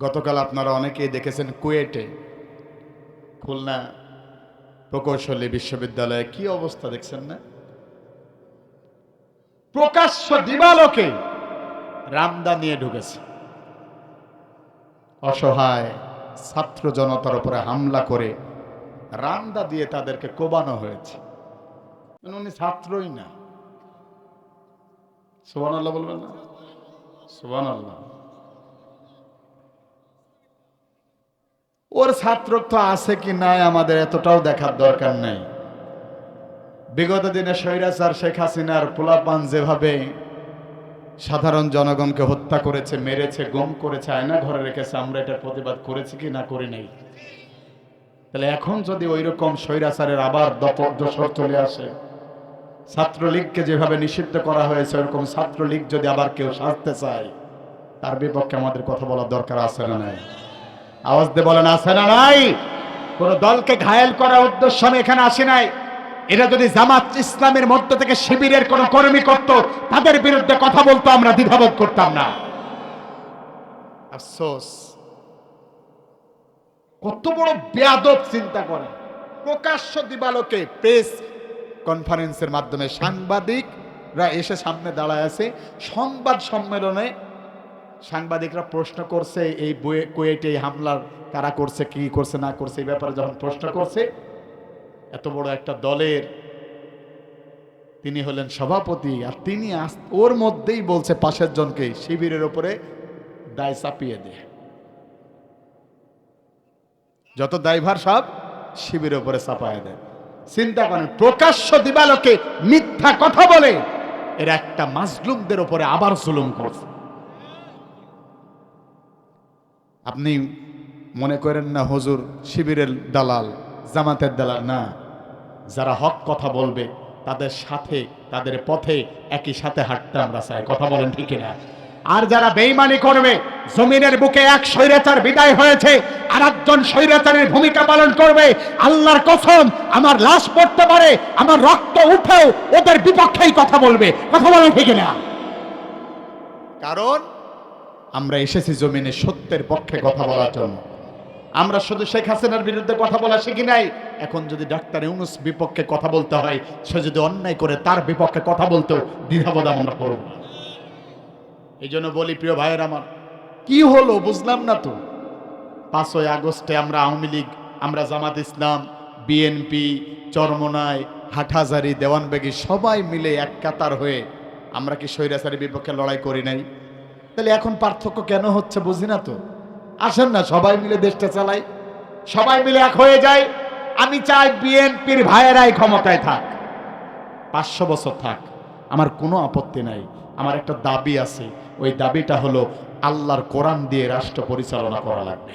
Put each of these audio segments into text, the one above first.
গতকাল আপনারা অনেকেই দেখেছেন কুয়েটে খুলনা প্রকৌশলী বিশ্ববিদ্যালয়ে কি অবস্থা দেখছেন না? প্রকাশ্য দিবালোকে রামদা নিয়ে ঢুকেছে, অসহায় ছাত্র জনতার উপরে হামলা করে রামদা দিয়ে তাদেরকে কোবানো হয়েছে। উনি ছাত্রই না। সুবহানাল্লাহ বলবেন না? সুবহানাল্লাহ। ওর ছাত্রত্ব আছে কি নাই আমাদের এতটাও দেখার দরকার নাই। বিগত দিনে স্বৈরাচার শেখ হাসিনার পোলাপান যেভাবে সাধারণ জনগণকে হত্যা করেছে, মেরেছে, গুম করেছে, আয়না ঘরে রেখেছে, আমরা এটা প্রতিবাদ করেছি কি না করি নাই? তাহলে এখন যদি ওই রকম স্বৈরাচারের আবার দোসর চলে আসে, ছাত্রলীগকে যেভাবে নিষিদ্ধ করা হয়েছে ওরকম ছাত্রলীগ যদি আবার কেউ সাজতে চায়, তার বিপক্ষে আমাদের কথা বলার দরকার আছে না নাই? আওয়াজ দিয়ে বলেন, আছে না নাই? কোন দলকে ঘায়েল করার উদ্দেশ্য আমি এখানে আসি নাই। এটা যদি জামাত ইসলামের মধ্য থেকে শিবিরের কোন কর্মী করত, তাদের বিরুদ্ধে কথা বলতো, আমরা দ্বিধাবোধ করতাম না। আফসোস, কত বড় বেয়াদব চিন্তা করেন। প্রকাশ্য দিবালোকে প্রেস কনফারেন্সের মাধ্যমে সাংবাদিকরা এসে সামনে দাঁড়ায় আছে। সংবাদ সম্মেলনে সাংবাদিকরা প্রশ্ন করছে এই কুয়েটে হামলার কারা করছে, কি করছে না করছে, এই ব্যাপারে যখন প্রশ্ন করছে, এত বড় একটা দলের তিনি হলেন সভাপতি, আর তিনি ওর মধ্যেই বলছে পাশের জনকে শিবিরের উপরে দায় চাপিয়ে দেয়। যত দায়ভার সব শিবিরের উপরে চাপায় দেয়। চিন্তা করেন, প্রকাশ্য দিবালোকে মিথ্যা কথা বলে এর একটা মাজলুমদের উপরে আবার জুলুম করছে। আপনি মনে করেন না হুজুর শিবিরের দালাল, জামাতের দালাল? না, যারা হক কথা বলবে তাদের সাথে, তাদের পথে একই সাথে হাঁটতে আমরা চাই। কথা বলেন ঠিক না? আর যারা বেঈমানি করবে, জমিনের বুকে এক স্বৈরাচার বিদায় হয়েছে, আর একজন স্বৈরাচারের ভূমিকা পালন করবে, আল্লাহর কসম আমার লাশ পড়তে পারে, আমার রক্ত উঠেও ওদের বিপক্ষেই কথা বলবে। কথা বলেন ঠিক না? কারণ আমরা এসেছি জমিনে সত্যের পক্ষে কথা বলার জন্য। আমরা শুধু শেখ হাসিনার বিরুদ্ধে কথা বলা শিখি নাই। এখন যদি ডাক্তার ইউনূস বিপক্ষে কথা বলতে হয়, সে যদি অন্যায় করে তার বিপক্ষে কথা বলতেও দ্বিধাবোধ আমরা করব। এই জন্য বলি, প্রিয় ভাইয়ের আমার, কি হলো বুঝলাম না তো। 5ই আগস্টে আমরা আওয়ামী লীগ, আমরা জামাত ইসলাম, বিএনপি, চরমোনাই, হাটহাজারী, দেওয়ানবেগী সবাই মিলে এক কাতার হয়ে আমরা কি স্বৈরাচারের বিপক্ষে লড়াই করি নাই? তাহলে এখন পার্থক্য কেন হচ্ছে বুঝি না তো। আসেন না সবাই মিলে দেশটা চালাই, সবাই মিলে এক হয়ে যায়। আমি চাই বিএনপির ভাইয়েরাই ক্ষমতায় থাক, 500 বছর থাক, আমার কোনো আপত্তি নাই। আমার একটা দাবি আছে, ওই দাবিটা হলো আল্লাহর কোরআন দিয়ে রাষ্ট্র পরিচালনা করা লাগবে।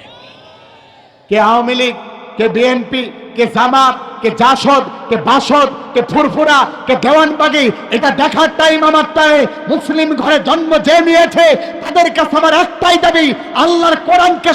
কে আওয়ামী লীগ, কে বিএনপি, কে জামাত, কে জাসদ, কে বাসদ, কে ফুরফুরা, কে দেওয়ানবাগী, এটা দেখার টাইম আমার তাই। মুসলিম ঘরে জন্ম যে নিয়েছে তাদের কাছে আমার একটাই দাবি, আল্লাহর কোরআনকে